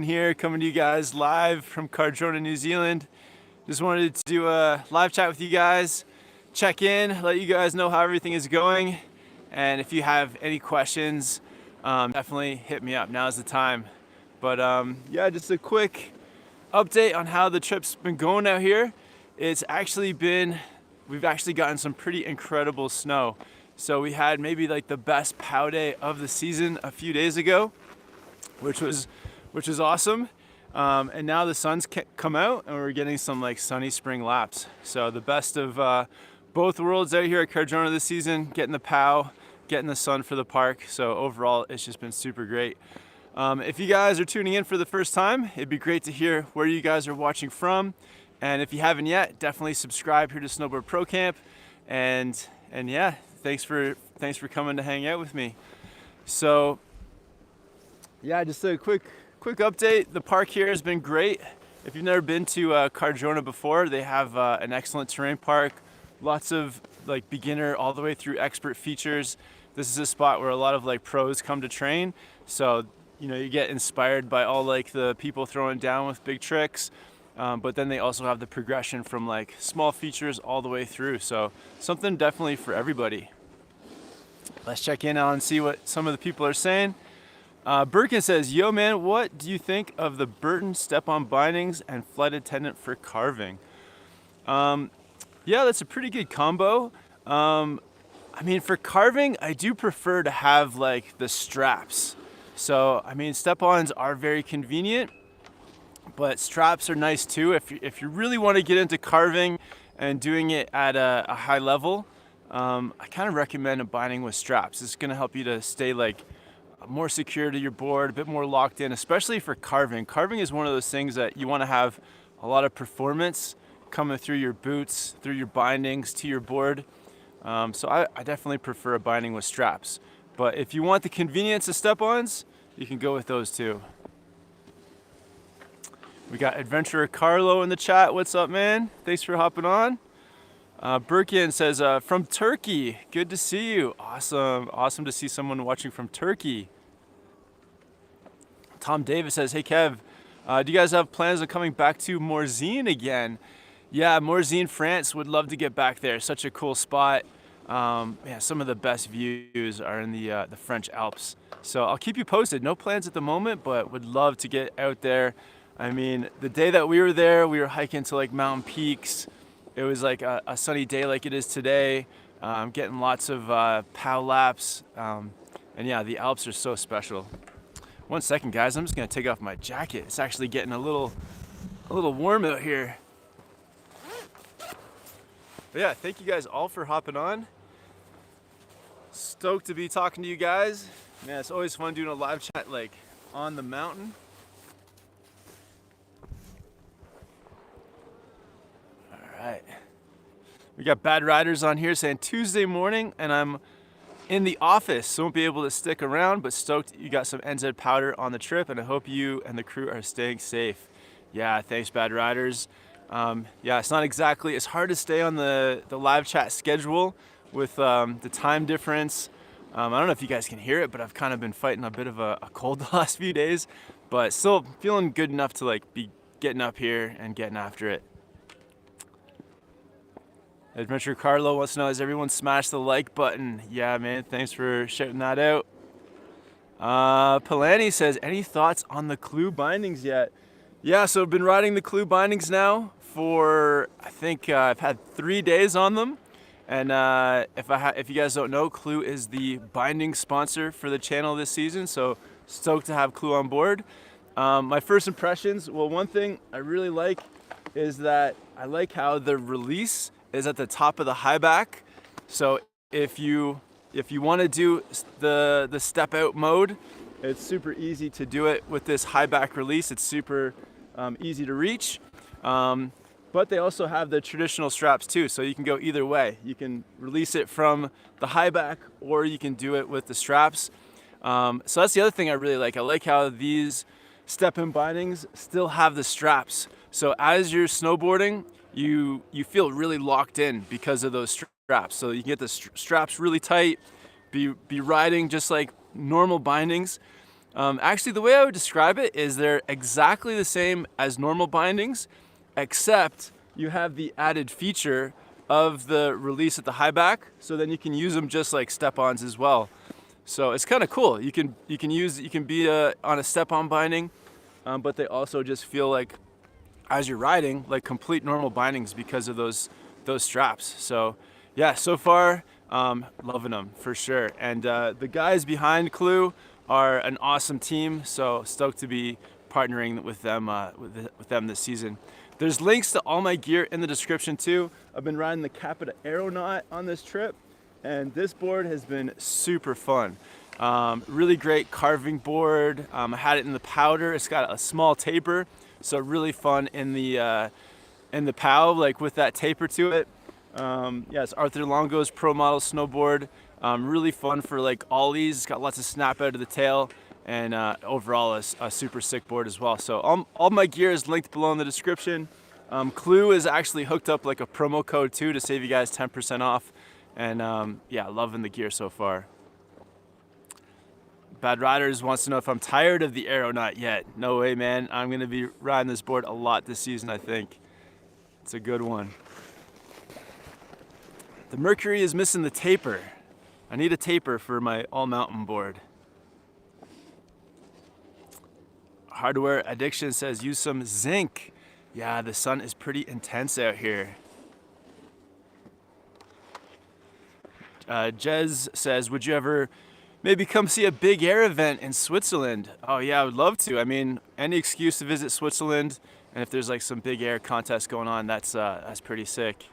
here, coming to you guys live from Cardrona, New Zealand. Just wanted to do a live chat with you guys, check in, let you guys know how everything is going, and if you have any questions, definitely hit me up. Now's the time. But yeah, just a quick update on how the trip's been going out here. We've actually gotten some pretty incredible snow. So we had maybe like the best pow day of the season a few days ago, which was awesome. And now the sun's come out and we're getting some like sunny spring laps. So the best of both worlds out here at Cardrona this season, getting the pow, getting the sun for the park. So overall, it's just been super great. If you guys are tuning in for the first time, it'd be great to hear where you guys are watching from. And if you haven't yet, definitely subscribe here to Snowboard Pro Camp. And yeah, thanks for coming to hang out with me. So yeah, just a quick update. The park here has been great. If you've never been to Cardrona before, they have an excellent terrain park. Lots of like beginner all the way through expert features. This is a spot where a lot of like pros come to train. So, you know, you get inspired by all like the people throwing down with big tricks. But then they also have the progression from like small features all the way through. So something definitely for everybody. Let's check in on and see what some of the people are saying. Birkin says, yo man, what do you think of the Burton step-on bindings and flight attendant for carving? Yeah, that's a pretty good combo. I mean, for carving, I do prefer to have like the straps. So, I mean, step-ons are very convenient, but straps are nice too. If you really want to get into carving and doing it at a high level, I kind of recommend a binding with straps. It's going to help you to stay like more secure to your board, a bit more locked in, especially for carving. Carving is one of those things that you want to have a lot of performance coming through your boots, through your bindings to your board. So I definitely prefer a binding with straps. But if you want the convenience of step-ons, you can go with those too. We got Adventurer Carlo in the chat. What's up, man? Thanks for hopping on. Birkin says, from Turkey, good to see you. Awesome to see someone watching from Turkey. Tom Davis says, hey Kev, do you guys have plans on coming back to Morzine again? Yeah, Morzine, France, would love to get back there. Such a cool spot. Yeah, some of the best views are in the French Alps. So I'll keep you posted. No plans at the moment, but would love to get out there. I mean, the day that we were there, we were hiking to like mountain peaks. It was like a sunny day like it is today. Getting lots of pow laps. And yeah, the Alps are so special. One second, guys. I'm just gonna take off my jacket. It's actually getting a little warm out here. But yeah, thank you guys all for hopping on. Stoked to be talking to you guys. Man, it's always fun doing a live chat like on the mountain. Alright. We got Bad Riders on here saying Tuesday morning and I'm in the office, so won't be able to stick around, but stoked you got some NZ powder on the trip and I hope you and the crew are staying safe. Yeah, thanks Bad Riders. Yeah, it's hard to stay on the live chat schedule with the time difference. I don't know if you guys can hear it, but I've kind of been fighting a bit of a cold the last few days, but still feeling good enough to like be getting up here and getting after it. Adventure Carlo wants to know, has everyone smashed the like button? Yeah, man, thanks for shouting that out. Palani says, any thoughts on the Clue bindings yet? Yeah, so I've been riding the Clue bindings now for, I think I've had 3 days on them. And if you guys don't know, Clue is the binding sponsor for the channel this season, so stoked to have Clue on board. My first impressions, well, one thing I really like is that I like how the release is at the top of the high back. So if you want to do the step out mode, it's super easy to do it with this high back release. It's super easy to reach. But they also have the traditional straps too, so you can go either way. You can release it from the high back or you can do it with the straps. So that's the other thing I really like. I like how these step-in bindings still have the straps. So as you're snowboarding, you feel really locked in because of those straps. So you can get the straps really tight, be riding just like normal bindings, Actually, the way I would describe it is they're exactly the same as normal bindings, except you have the added feature of the release at the high back, so then you can use them just like step-ons as well. So it's kind of cool. You can be on a step-on binding, but they also just feel like, as you're riding, like complete normal bindings because of those straps. So yeah, so far loving them for sure. And the guys behind Clue are an awesome team. So stoked to be partnering with them this season. There's links to all my gear in the description too. I've been riding the Capita Aeronaut on this trip, and this board has been super fun. Really great carving board. I had it in the powder. It's got a small taper, so really fun in the pow, like with that taper to it. Yeah, it's Arthur Longo's Pro Model snowboard. Really fun for like ollies. It's got lots of snap out of the tail, and overall a super sick board as well. So all my gear is linked below in the description. Clue is actually hooked up like a promo code too to save you guys 10% off. And yeah, loving the gear so far. Bad Riders wants to know if I'm tired of the Aeronaut yet. No way, man. I'm gonna be riding this board a lot this season, I think. It's a good one. The Mercury is missing the taper. I need a taper for my all-mountain board. Hardware Addiction says use some zinc. Yeah, the sun is pretty intense out here. Jez says, would you ever maybe come see a big air event in Switzerland? Oh yeah, I would love to. I mean, any excuse to visit Switzerland, and if there's like some big air contest going on, that's pretty sick.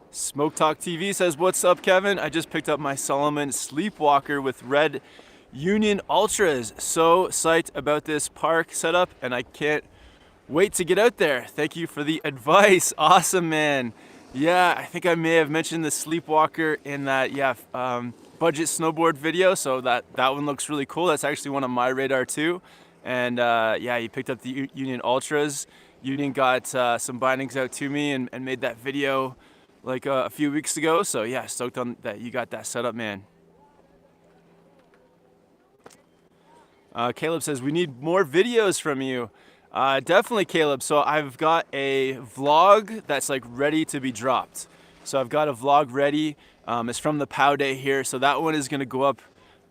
Smoke Talk TV says, what's up, Kevin? I just picked up my Solomon Sleepwalker with red Union Ultras. So psyched about this park setup, and I can't wait to get out there. Thank you for the advice. Awesome, man. Yeah, I think I may have mentioned the Sleepwalker in that budget snowboard video, so that one looks really cool. That's actually one on my radar too. And yeah, you picked up the Union Ultras. Union got some bindings out to me and made that video like a few weeks ago. So yeah, stoked on that you got that set up, man. Caleb says, we need more videos from you. Definitely, Caleb. So I've got a vlog that's like ready to be dropped. So I've got a vlog ready. It's from the POW day here. So that one is going to go up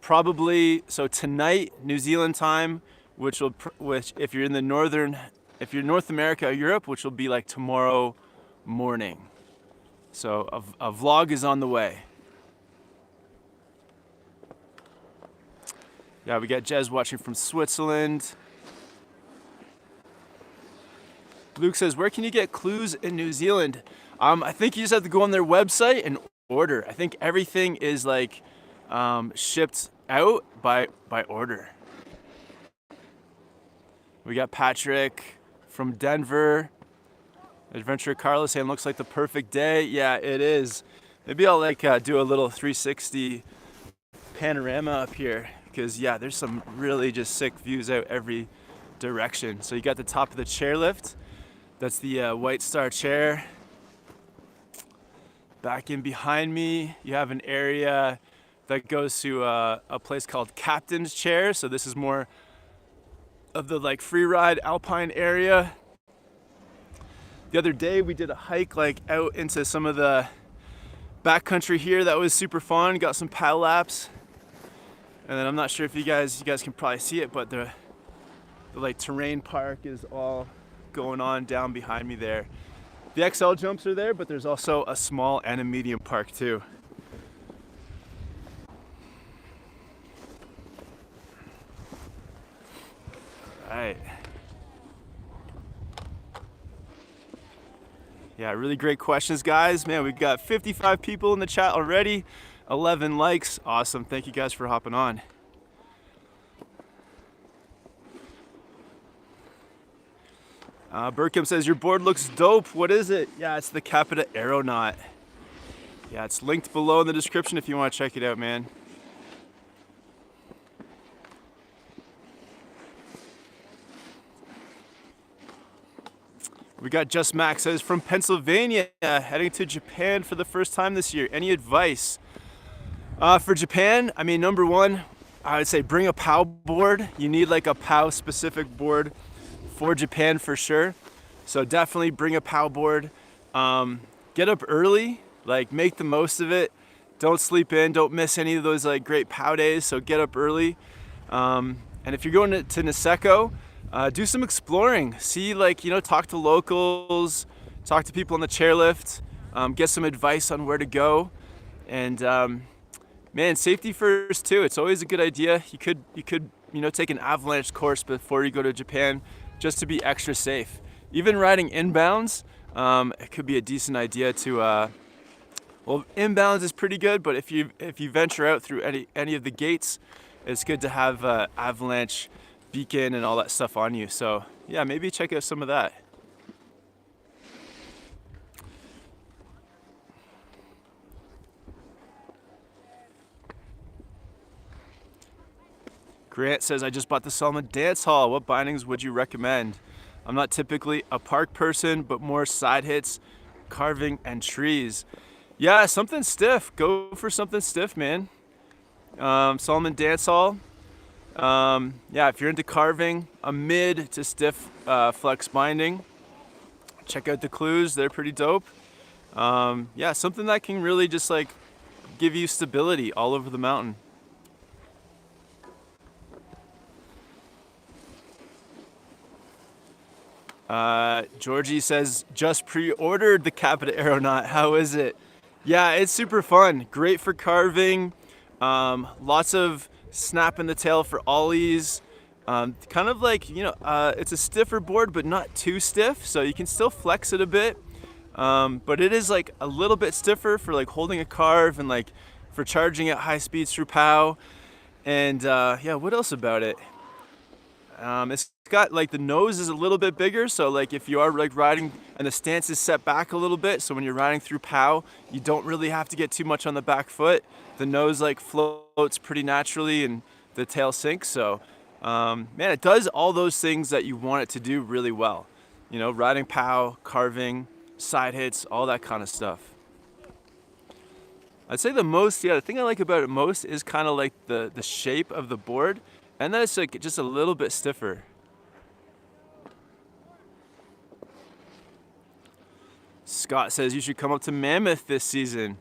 probably tonight, New Zealand time, which if you're in North America or Europe, which will be like tomorrow morning. So a vlog is on the way. Yeah, we got Jez watching from Switzerland. Luke says, where can you get clues in New Zealand? I think you just have to go on their website and order. I think everything is like shipped out by order. We got Patrick from Denver. Adventure Carlos saying, looks like the perfect day. Yeah, it is. Maybe I'll like do a little 360 panorama up here, because yeah, there's some really just sick views out every direction. So you got the top of the chairlift. That's the White Star chair. Back in behind me, you have an area that goes to a place called Captain's Chair. So this is more of the like free ride alpine area. The other day we did a hike like out into some of the backcountry here. That was super fun. Got some paddle laps. And then I'm not sure if you guys can probably see it, but the like terrain park is all going on down behind me there. The XL jumps are there, but there's also a small and a medium park too. All right. Yeah, really great questions, guys. Man, we've got 55 people in the chat already, 11 likes. Awesome. Thank you guys for hopping on. Burkham says, your board looks dope. What is it? Yeah, it's the Capita Aeronaut. Yeah, it's linked below in the description if you want to check it out, man. We got Just Max says, from Pennsylvania, heading to Japan for the first time this year. Any advice? For Japan, I mean, number one, I would say bring a POW board. You need like a POW specific board for Japan for sure. So definitely bring a POW board. Get up early, like make the most of it. Don't sleep in, don't miss any of those like great POW days, so get up early. And if you're going to Niseko, do some exploring. See, like, you know, talk to locals, talk to people on the chairlift, get some advice on where to go. And man, safety first too. It's always a good idea. You could, you know, take an avalanche course before you go to Japan just to be extra safe. Even riding inbounds, it could be a decent idea to, well, inbounds is pretty good, but if you venture out through any of the gates, it's good to have avalanche beacon and all that stuff on you. So yeah, maybe check out some of that. Grant says, I just bought the Solomon Dance Hall. What bindings would you recommend? I'm not typically a park person, but more side hits, carving, and trees. Yeah, something stiff. Go for something stiff, man. Solomon Dance Hall. Yeah, if you're into carving, a mid to stiff flex binding, check out the clues. They're pretty dope. Yeah, something that can really just like give you stability all over the mountain. Georgie says, just pre-ordered the Capita Aeronaut. How is it? Yeah, it's super fun. Great for carving. Lots of snap in the tail for ollies. Kind of like, you know, it's a stiffer board, but not too stiff. So you can still flex it a bit. But it is like a little bit stiffer for like holding a carve and like for charging at high speeds through POW. And yeah, what else about it? It's got like the nose is a little bit bigger, so like if you are like riding and the stance is set back a little bit, so when you're riding through POW, you don't really have to get too much on the back foot. The nose like floats pretty naturally and the tail sinks. So man, it does all those things that you want it to do really well. You know, riding POW, carving, side hits, all that kind of stuff. I'd say the thing I like about it most is kind of like the shape of the board, and then it's like just a little bit stiffer. Scott says you should come up to Mammoth this season.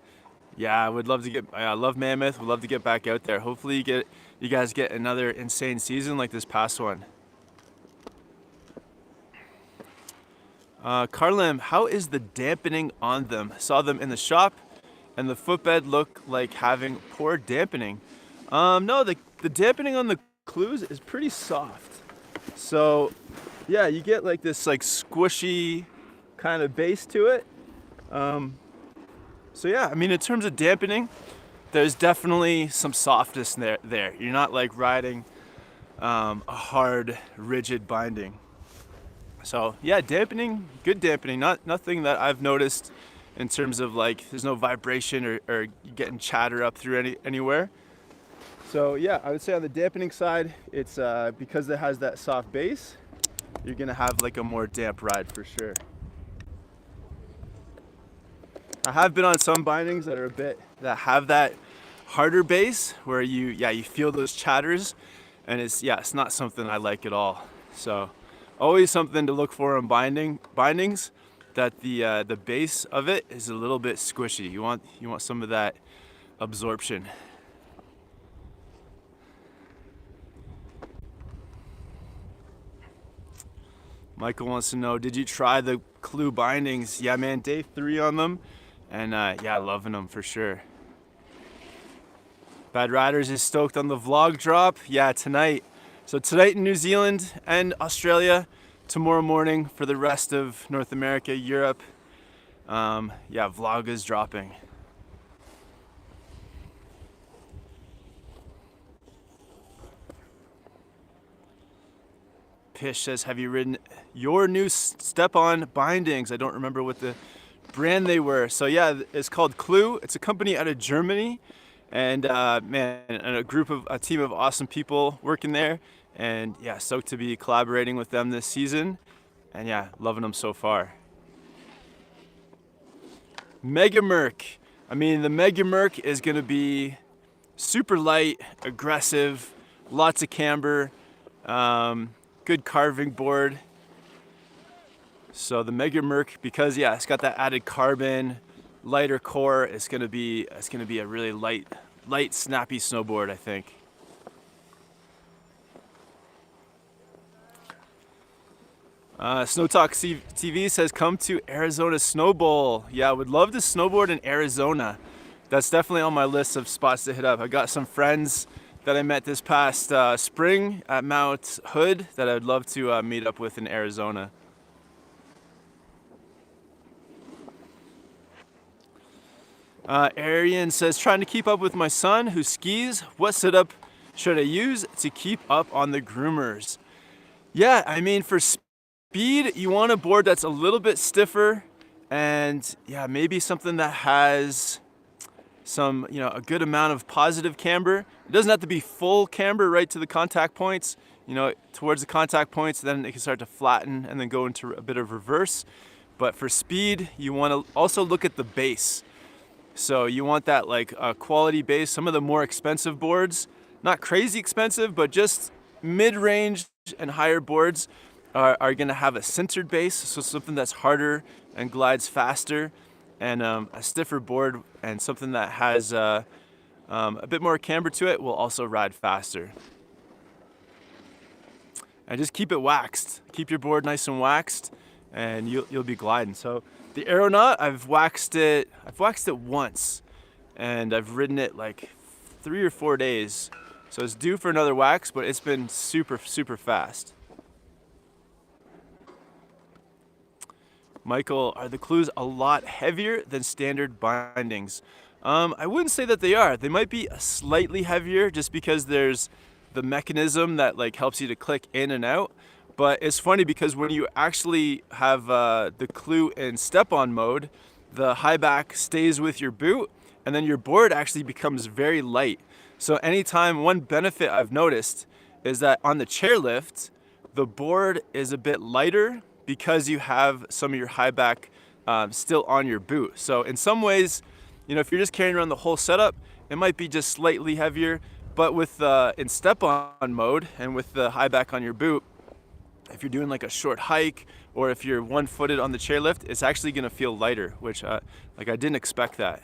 Yeah, I would love to get. I love Mammoth. Would love to get back out there. Hopefully, you guys get another insane season like this past one. Carlim, how is the dampening on them? Saw them in the shop, and the footbed looked like having poor dampening. No, the dampening on the clues is pretty soft. So, yeah, you get like this like squishy kind of base to it. So yeah, I mean, in terms of dampening, there's definitely some softness there. You're not like riding a hard, rigid binding. So yeah, dampening, good dampening. Nothing that I've noticed in terms of like there's no vibration or getting chatter up through anywhere. So yeah, I would say on the dampening side, it's because it has that soft base, you're gonna have like a more damp ride for sure. I have been on some bindings that have that harder base where you feel those chatters, and it's not something I like at all. So always something to look for on bindings, that the base of it is a little bit squishy. You want some of that absorption. Michael wants to know, did you try the Clue bindings? Yeah, man, day 3 on them, and yeah, loving them for sure. Bad Riders is stoked on the vlog drop. Yeah, tonight. So tonight in New Zealand and Australia, tomorrow morning for the rest of North America, Europe. Yeah, vlog is dropping. Pish says, have you ridden your new step-on bindings? I don't remember what the brand they were. So yeah, it's called Clue. It's a company out of Germany, and man, and a team of awesome people working there. And yeah, stoked to be collaborating with them this season. And yeah, loving them so far. Mega Merc. I mean, the Mega Merc is gonna be super light, aggressive, lots of camber, good carving board. So the Mega Merc, because yeah, it's got that added carbon, lighter core, it's gonna be a really light, snappy snowboard, I think. Snow Talk TV says, come to Arizona Snow Bowl. Yeah, I would love to snowboard in Arizona. That's definitely on my list of spots to hit up. I got some friends that I met this past spring at Mount Hood that I'd love to meet up with in Arizona. Arian says, trying to keep up with my son who skis. What setup should I use to keep up on the groomers? Yeah, I mean, for speed, you want a board that's a little bit stiffer, and yeah, maybe something that has some, a good amount of positive camber. It doesn't have to be full camber right to the contact points. Towards the contact points, then it can start to flatten and then go into a bit of reverse. But for speed, you want to also look at the base. So you want that like quality base. Some of the more expensive boards, not crazy expensive, but just mid-range and higher boards are going to have a centered base, so something that's harder and glides faster, and a stiffer board and something that has a bit more camber to it will also ride faster. And just keep it waxed. Keep your board nice and waxed, and you'll be gliding. So the Aeronaut, I've waxed it once, and I've ridden it like 3 or 4 days. So it's due for another wax, but it's been super, super fast. Michael, are the clews a lot heavier than standard bindings? I wouldn't say that they are. They might be slightly heavier just because there's the mechanism that like helps you to click in and out. But it's funny because when you actually have the clue in step-on mode, the high back stays with your boot, and then your board actually becomes very light. So anytime, one benefit I've noticed is that on the chairlift, the board is a bit lighter because you have some of your high back still on your boot. So in some ways, if you're just carrying around the whole setup, it might be just slightly heavier. But with in step-on mode and with the high back on your boot, if you're doing like a short hike or if you're one-footed on the chairlift, it's actually going to feel lighter, which I didn't expect that.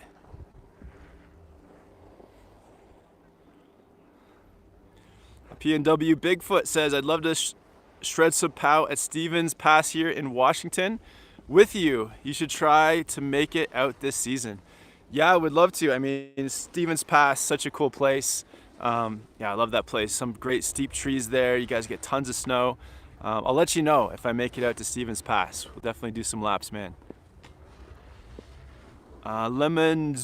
P&W Bigfoot says, I'd love to shred some pow at Stevens Pass here in Washington with you. You should try to make it out this season. Yeah, I would love to. I mean, Stevens Pass, such a cool place. Yeah, I love that place. Some great steep trees there. You guys get tons of snow. I'll let you know if I make it out to Stevens Pass. We'll definitely do some laps, man. Lemon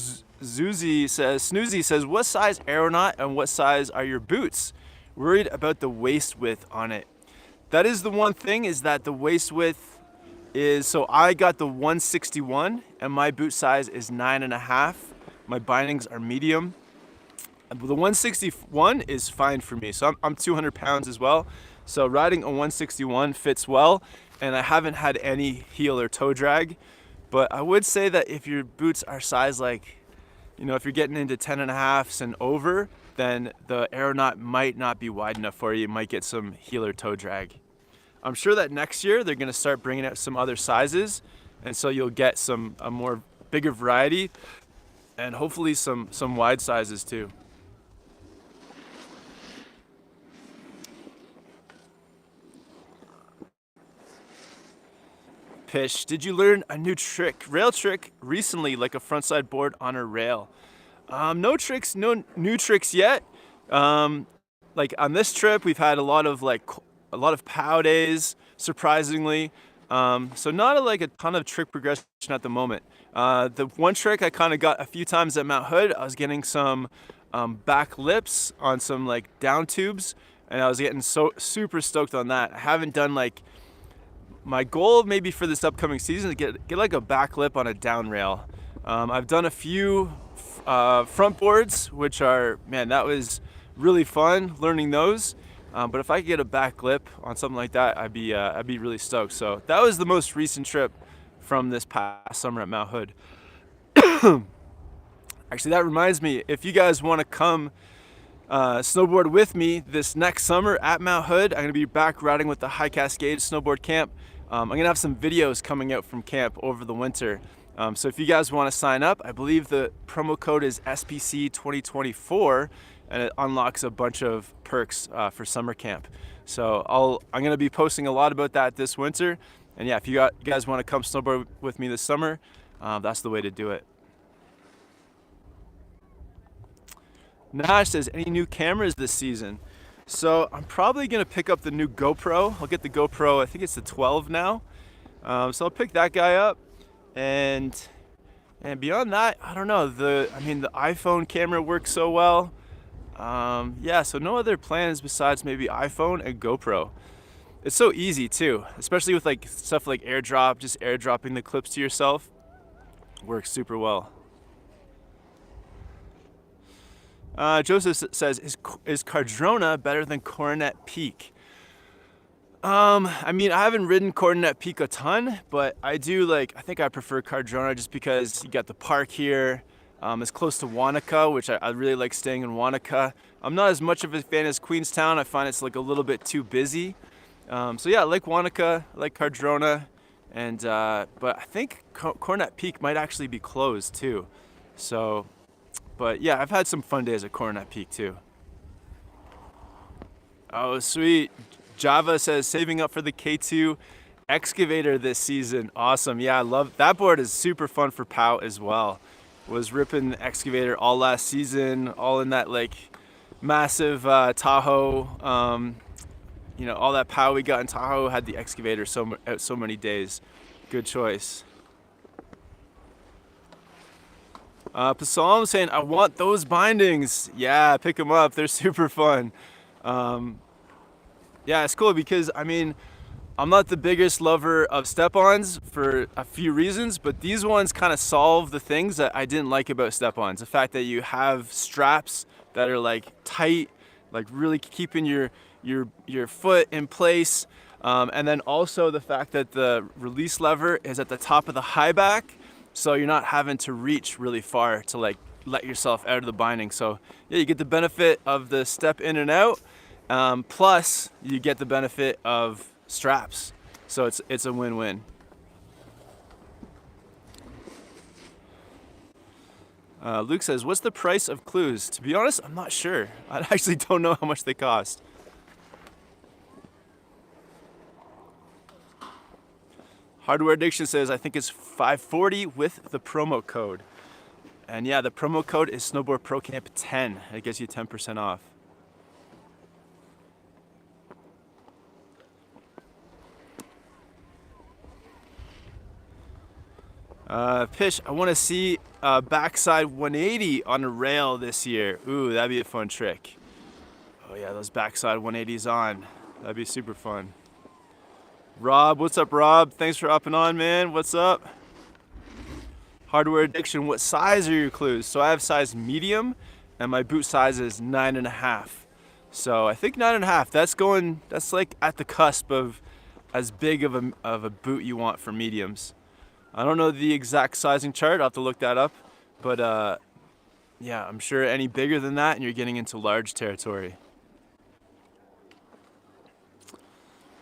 Snoozy says, what size Aeronaut and what size are your boots? Worried about the waist width on it. That is the one thing, is that the waist width is, so I got the 161 and my boot size is 9.5. My bindings are medium. The 161 is fine for me. So I'm 200 pounds as well. So riding a 161 fits well, and I haven't had any heel or toe drag. But I would say that if your boots are size like, if you're getting into 10.5s and over, then the Aeronaut might not be wide enough for you. You might get some heel or toe drag. I'm sure that next year they're gonna start bringing out some other sizes, and so you'll get a more bigger variety, and hopefully some wide sizes too. Pish, did you learn a new rail trick recently, like a frontside board on a rail? No new tricks yet. Like on this trip, we've had a lot of POW days, surprisingly. So not a ton of trick progression at the moment. The one trick I kind of got a few times at Mount Hood, I was getting some back lips on some down tubes, and I was getting so super stoked on that. I haven't done my goal maybe for this upcoming season to get like a back lip on a down rail. I've done a few front boards, which are, man, that was really fun learning those. But if I could get a back lip on something like that, I'd be really stoked. So that was the most recent trip from this past summer at Mount Hood. Actually, that reminds me, if you guys want to come snowboard with me this next summer at Mount Hood. I'm gonna be back riding with the High Cascade Snowboard Camp. I'm gonna have some videos coming out from camp over the winter. So if you guys want to sign up, I believe the promo code is SPC 2024, and it unlocks a bunch of perks for summer camp. So I'm gonna be posting a lot about that this winter. And yeah, if you guys want to come snowboard with me this summer, that's the way to do it. Nash says, any new cameras this season? So I'm probably gonna pick up the new GoPro. I'll get the GoPro, I think it's the 12 now. So I'll pick that guy up. And beyond that, I don't know. The iPhone camera works so well. Yeah, so no other plans besides maybe iPhone and GoPro. It's so easy too, especially with like stuff like AirDrop, just airdropping the clips to yourself. Works super well. Joseph says, is Cardrona better than Coronet Peak? I mean, I haven't ridden Coronet Peak a ton, but I think I prefer Cardrona just because you got the park here. It's close to Wanaka, which I really like staying in Wanaka. I'm not as much of a fan as Queenstown. I find it's like a little bit too busy. So yeah, I like Wanaka, I like Cardrona, and but I think Coronet Peak might actually be closed too. So, but yeah, I've had some fun days at Coronet Peak too. Oh, sweet. Java says, saving up for the K2 excavator this season. Awesome. Yeah, I love that board. Is super fun for POW as well. Was ripping the excavator all last season, all in that like massive Tahoe. You know, all that POW we got in Tahoe had the excavator so many days. Good choice. Psalm saying, I want those bindings. Yeah, pick them up. They're super fun. Yeah, it's cool because, I mean, I'm not the biggest lover of step-ons for a few reasons, but these ones kind of solve the things that I didn't like about step-ons. The fact that you have straps that are like tight, like really keeping your foot in place. And then also the fact that the release lever is at the top of the high back, so you're not having to reach really far to like let yourself out of the binding. So yeah, you get the benefit of the step in and out. Plus you get the benefit of straps, so it's a win-win. Luke says, what's the price of clues? To be honest, I'm not sure. I actually don't know how much they cost. Hardware Addiction says, I think it's $540 with the promo code. And yeah, the promo code is Snowboard Pro Camp 10. It gets you 10% off. Pish, I want to see backside 180 on a rail this year. Ooh, that'd be a fun trick. Oh yeah, those backside 180s on. That'd be super fun. Rob, what's up, Rob? Thanks for upping on, man. What's up? Hardware Addiction, what size are your clues? So I have size medium, and my boot size is 9.5. So I think 9.5. That's like at the cusp of as big of a boot you want for mediums. I don't know the exact sizing chart. I'll have to look that up. But yeah, I'm sure any bigger than that and you're getting into large territory.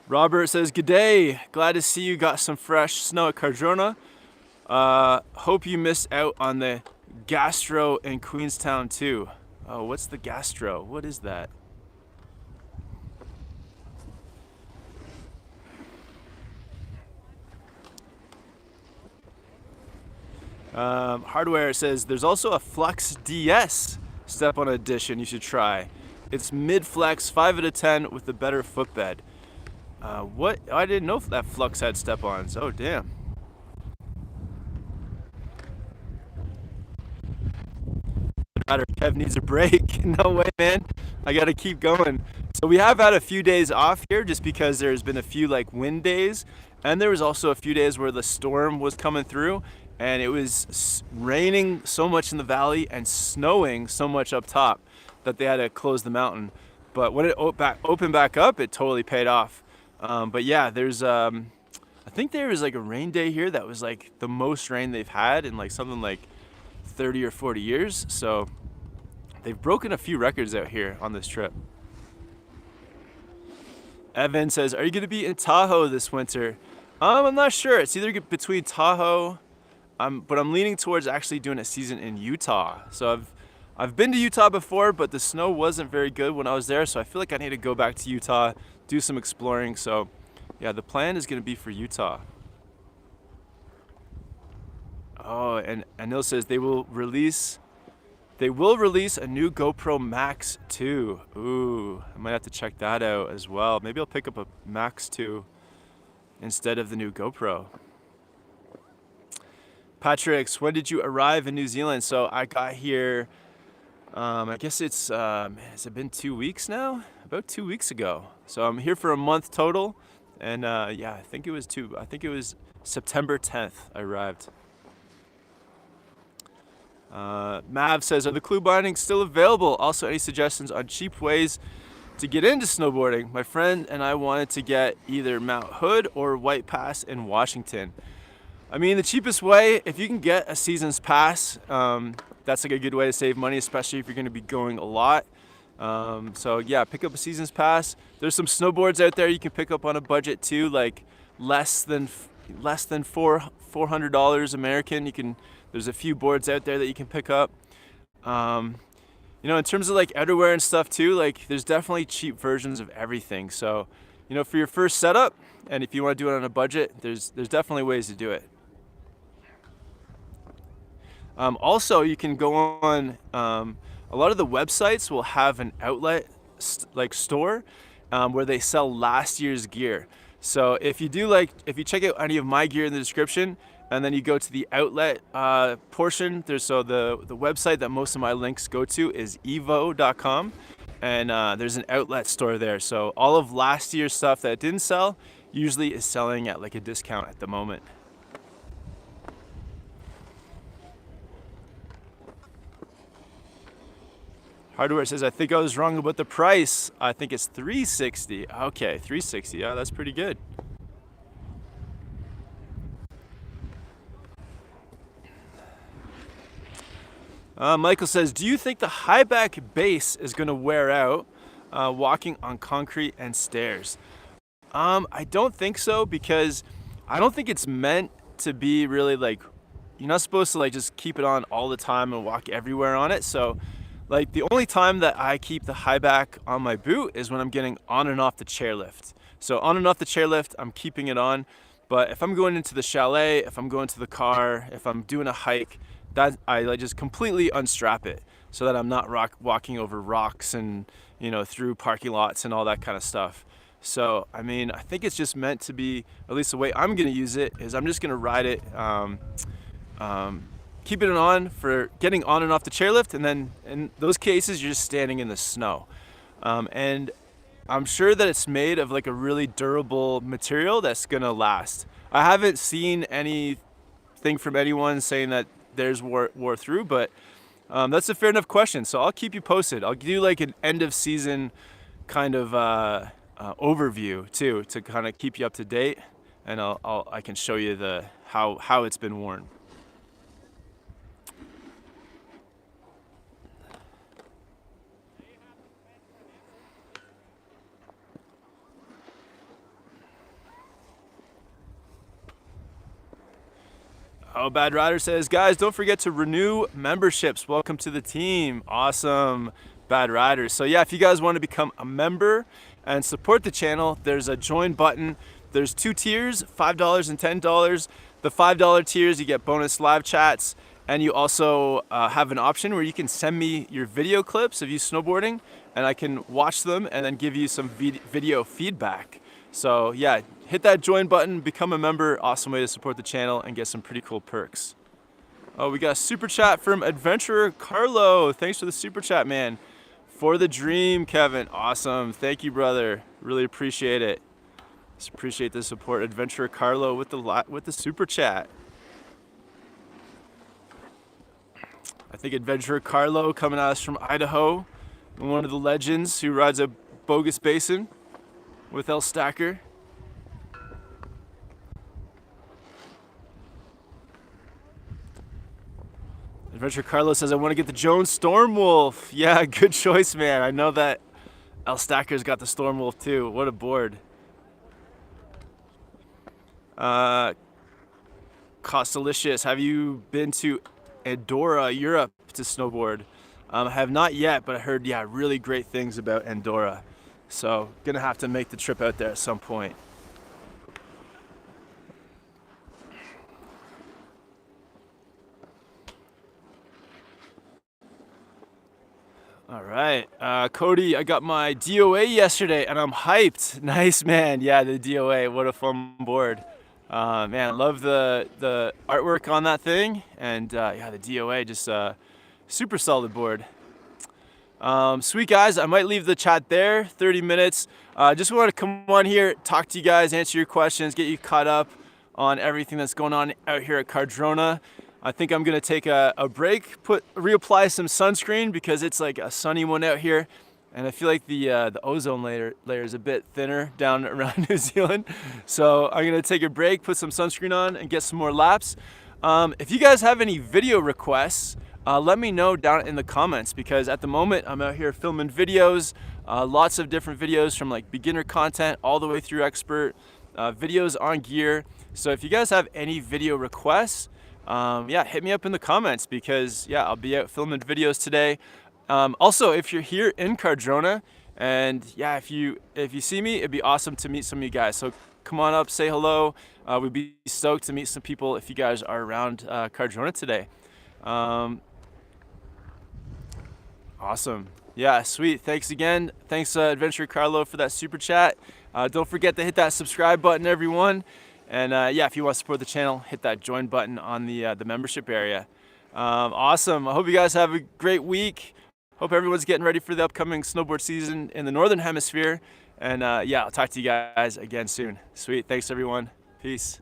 Robert says, "G'day. Glad to see you got some fresh snow at Cardrona. Hope you missed out on the gastro in Queenstown too." Oh, what's the gastro? What is that? Hardware says there's also a Flux DS step-on edition you should try. It's mid-flex, 5 out of 10 with a better footbed. What? I didn't know that Flux had step-ons. Oh, damn. Rider Kev needs a break. No way, man. I gotta keep going. So we have had a few days off here just because there's been a few like wind days, and there was also a few days where the storm was coming through and it was raining so much in the valley and snowing so much up top that they had to close the mountain. But when it opened back up, it totally paid off. But yeah, there's I think there was like a rain day here that was like the most rain they've had in like something like 30 or 40 years. So they've broken a few records out here on this trip. Evan says, are you going to be in Tahoe this winter? I'm not sure. It's either between Tahoe, but I'm leaning towards actually doing a season in Utah. So I've been to Utah before, but the snow wasn't very good when I was there. So I feel like I need to go back to Utah, do some exploring. So yeah, the plan is going to be for Utah. Oh, and Anil says they will release a new GoPro Max 2. Ooh, I might have to check that out as well. Maybe I'll pick up a Max 2 instead of the new GoPro. Patrick's, when did you arrive in New Zealand? So I got here, I guess it's, has it been 2 weeks now? About 2 weeks ago. So I'm here for a month total. And yeah, I think it was September 10th I arrived. Mav says, are the clue bindings still available? Also, any suggestions on cheap ways to get into snowboarding? My friend and I wanted to get either Mount Hood or White Pass in Washington. I mean, the cheapest way, if you can get a season's pass, that's like a good way to save money, especially if you're going to be going a lot. So yeah, pick up a season's pass. There's some snowboards out there you can pick up on a budget too, like less than $400 American. There's a few boards out there that you can pick up. You know, in terms of like outerwear and stuff too, like there's definitely cheap versions of everything. So, you know, for your first setup, and if you want to do it on a budget, there's definitely ways to do it. Also, you can go on, a lot of the websites will have an outlet store where they sell last year's gear. So if you check out any of my gear in the description, and then you go to the outlet portion, the website that most of my links go to is evo.com, and there's an outlet store there. So all of last year's stuff that didn't sell usually is selling at like a discount at the moment. Hardware says, I think I was wrong about the price. I think it's $360. Okay, $360. Yeah, that's pretty good. Michael says, do you think the high back base is going to wear out walking on concrete and stairs? I don't think so, because I don't think it's meant to be really like, you're not supposed to like just keep it on all the time and walk everywhere on it. So like the only time that I keep the high back on my boot is when I'm getting on and off the chairlift. So on and off the chairlift, I'm keeping it on. But if I'm going into the chalet, if I'm going to the car, if I'm doing a hike, that I just completely unstrap it so that I'm not walking over rocks and, you know, through parking lots and all that kind of stuff. So, I mean, I think it's just meant to be, at least the way I'm going to use it is I'm just going to ride it, keeping it on for getting on and off the chairlift, and then in those cases you're just standing in the snow. And I'm sure that it's made of like a really durable material that's gonna last. I haven't seen anything from anyone saying that theirs wore through, but that's a fair enough question. So I'll keep you posted. I'll do like an end of season kind of overview too, to kind of keep you up to date, and I can show you how it's been worn. Oh, Bad Rider says, guys, don't forget to renew memberships. Welcome to the team. Awesome, Bad Riders. So yeah, if you guys want to become a member and support the channel, there's a join button. There's 2 tiers, $5 and $10. The $5 tiers, you get bonus live chats, and you also have an option where you can send me your video clips of you snowboarding, and I can watch them and then give you some video feedback. So yeah, hit that join button, become a member. Awesome way to support the channel and get some pretty cool perks. Oh, we got a super chat from Adventurer Carlo. Thanks for the super chat, man. For the dream, Kevin. Awesome. Thank you, brother. Really appreciate it. Just appreciate the support. Adventurer Carlo with the super chat. I think Adventurer Carlo coming at us from Idaho, one of the legends who rides a bogus basin with El Stacker. Adventure Carlos says, I want to get the Jones Storm Wolf. Yeah, good choice, man. I know that El Stacker's got the Storm Wolf too. What a board. Costalicious, have you been to Andorra, Europe to snowboard? I have not yet, but I heard, yeah, really great things about Andorra. So gonna have to make the trip out there at some point. All right, Cody, I got my DOA yesterday and I'm hyped. Nice, man. Yeah, the DOA, what a fun board. Man, I love the artwork on that thing, and yeah, the DOA, just super solid board. Sweet guys, I might leave the chat there, 30 minutes. Just want to come on here, talk to you guys, answer your questions, get you caught up on everything that's going on out here at Cardrona. I think I'm gonna take a break, reapply some sunscreen because it's like a sunny one out here, and I feel like the ozone layer is a bit thinner down around New Zealand. So I'm gonna take a break, put some sunscreen on, and get some more laps. If you guys have any video requests, let me know down in the comments, because at the moment I'm out here filming videos, lots of different videos from like beginner content all the way through expert, videos on gear. So if you guys have any video requests, yeah, hit me up in the comments, because yeah, I'll be out filming videos today. Also, if you're here in Cardrona, and yeah, if you see me, it'd be awesome to meet some of you guys. So come on up, say hello. We'd be stoked to meet some people if you guys are around Cardrona today. Awesome. Yeah, sweet. Thanks again. Thanks, Adventure Carlo, for that super chat. Don't forget to hit that subscribe button, everyone. And yeah, if you want to support the channel, hit that join button on the membership area. Awesome. I hope you guys have a great week. Hope everyone's getting ready for the upcoming snowboard season in the Northern Hemisphere. And yeah, I'll talk to you guys again soon. Sweet. Thanks, everyone. Peace.